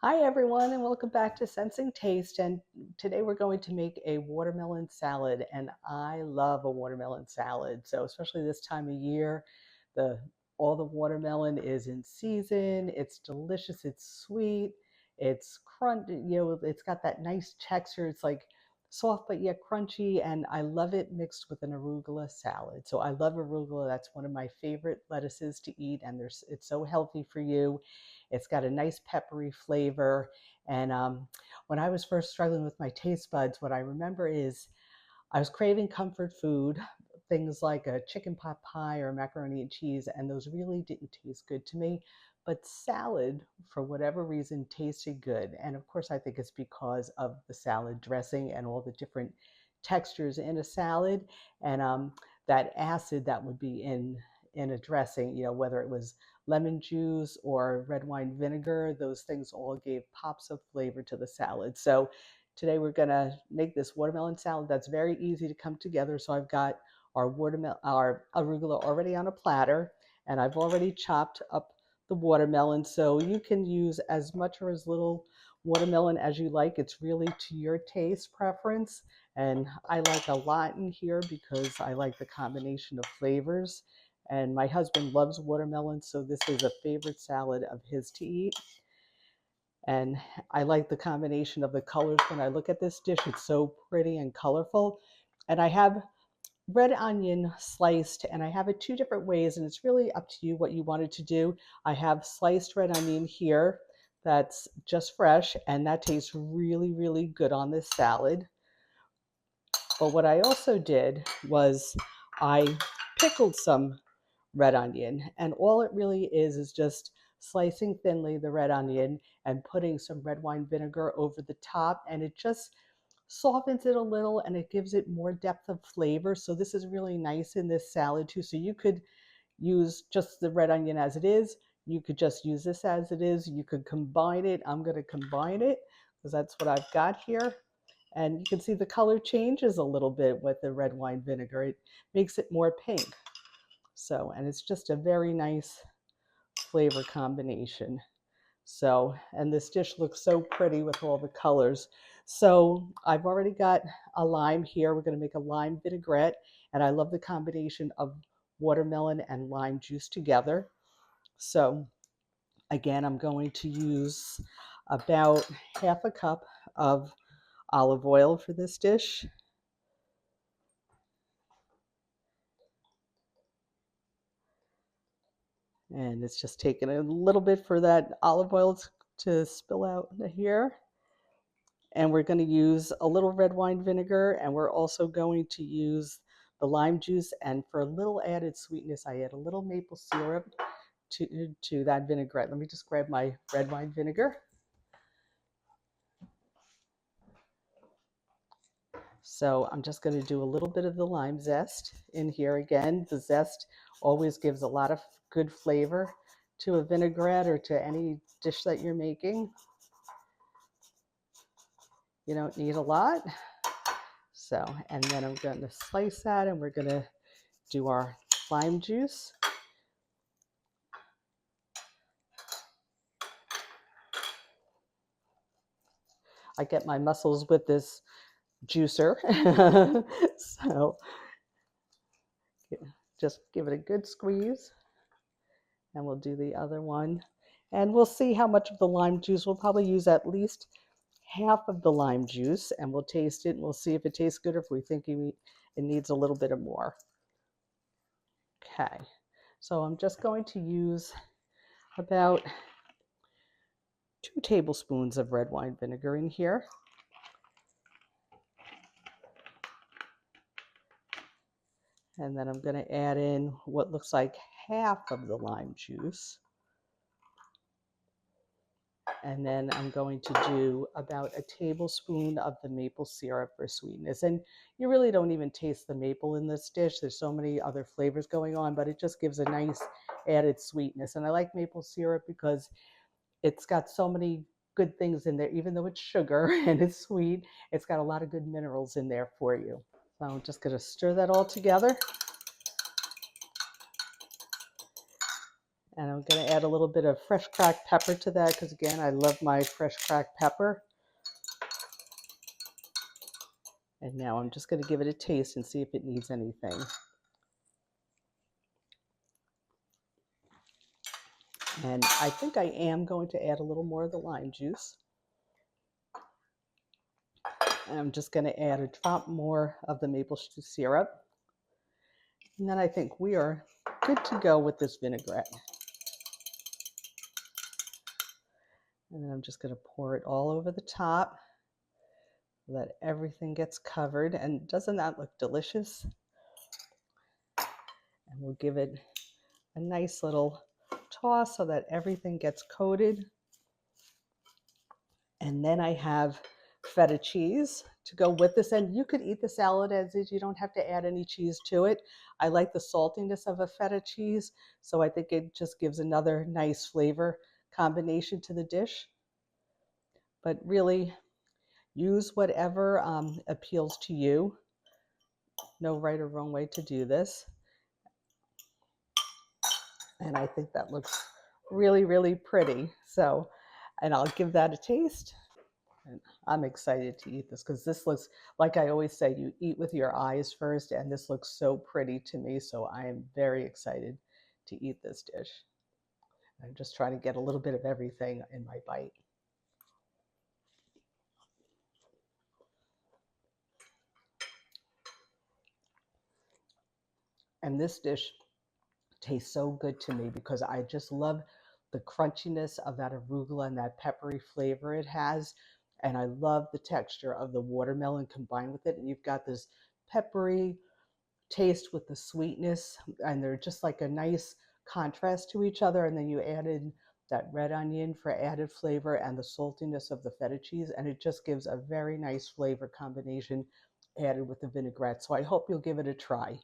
Hi everyone and welcome back to Sensing Taste, and today we're going to make a watermelon salad, and I love a watermelon salad. So especially this time of year, the all the watermelon is in season. It's delicious, it's sweet, it's crunchy, it's got that nice texture. It's like soft but yet crunchy, and I love it mixed with an arugula salad. So I love arugula. That's one of my favorite lettuces to eat, and it's so healthy for you. It's got a nice peppery flavor. And when I was first struggling with my taste buds, what I remember is I was craving comfort food, things like a chicken pot pie or macaroni and cheese, and those really didn't taste good to me. But salad, for whatever reason, tasted good. And of course, I think it's because of the salad dressing and all the different textures in a salad, and that acid that would be in a dressing, whether it was lemon juice or red wine vinegar, those things all gave pops of flavor to the salad. So today we're gonna make this watermelon salad that's very easy to come together. So I've got our arugula already on a platter, and I've already chopped up the watermelon. So you can use as much or as little watermelon as you like. It's really to your taste preference. And I like a lot in here because I like the combination of flavors. And my husband loves watermelon, so this is a favorite salad of his to eat. And I like the combination of the colors. When I look at this dish, it's so pretty and colorful. And I have red onion sliced, and I have it two different ways, and it's really up to you what you wanted to do. I have sliced red onion here that's just fresh, and that tastes really, really good on this salad. But what I also did was I pickled some red onion, and all it really is just slicing thinly the red onion and putting some red wine vinegar over the top, and it just softens it a little and it gives it more depth of flavor. So this is really nice in this salad too. So you could use just the red onion as it is. You could just use this as it is. You could combine it. I'm going to combine it because that's what I've got here. And you can see the color changes a little bit with the red wine vinegar. It makes it more pink. So, and it's just a very nice flavor combination. So, and this dish looks so pretty with all the colors. So I've already got a lime here. We're going to make a lime vinaigrette, and I love the combination of watermelon and lime juice together. So again, I'm going to use about half a cup of olive oil for this dish. And it's just taking a little bit for that olive oil to spill out here. And we're going to use a little red wine vinegar, and we're also going to use the lime juice. And for a little added sweetness, I add a little maple syrup to that vinaigrette. Let me just grab my red wine vinegar. So I'm just going to do a little bit of the lime zest in here again. The zest always gives a lot of good flavor to a vinaigrette or to any dish that you're making. You don't need a lot. So, and then I'm going to slice that, and we're going to do our lime juice. I get my muscles with this juicer. So just give it a good squeeze, and we'll do the other one. And we'll see how much of the lime juice. We'll probably use at least half of the lime juice, and we'll taste it, and we'll see if it tastes good or if we think it needs a little bit of more. Okay, so I'm just going to use about 2 tablespoons of red wine vinegar in here. And then I'm going to add in what looks like half of the lime juice. And then I'm going to do about a tablespoon of the maple syrup for sweetness. And you really don't even taste the maple in this dish. There's so many other flavors going on, but it just gives a nice added sweetness. And I like maple syrup because it's got so many good things in there. Even though it's sugar and it's sweet, it's got a lot of good minerals in there for you. So I'm just going to stir that all together. And I'm going to add a little bit of fresh cracked pepper to that because, again, I love my fresh cracked pepper. And now I'm just going to give it a taste and see if it needs anything. And I think I am going to add a little more of the lime juice. And I'm just going to add a drop more of the maple syrup. And then I think we are good to go with this vinaigrette. And then I'm just going to pour it all over the top so that everything gets covered. And doesn't that look delicious? And we'll give it a nice little toss so that everything gets coated. And then I have feta cheese to go with this. And you could eat the salad as is. You don't have to add any cheese to it. I like the saltiness of a feta cheese, so I think it just gives another nice flavor combination to the dish. But really, use whatever appeals to you. No right or wrong way to do this. And I think that looks really, really pretty. So, and I'll give that a taste. And I'm excited to eat this because this looks, like I always say, you eat with your eyes first, and this looks so pretty to me. So I am very excited to eat this dish. I'm just trying to get a little bit of everything in my bite. And this dish tastes so good to me because I just love the crunchiness of that arugula and that peppery flavor it has. And I love the texture of the watermelon combined with it. And you've got this peppery taste with the sweetness, and they're just like a nice contrast to each other. And then you added that red onion for added flavor and the saltiness of the feta cheese, and it just gives a very nice flavor combination added with the vinaigrette. So I hope you'll give it a try.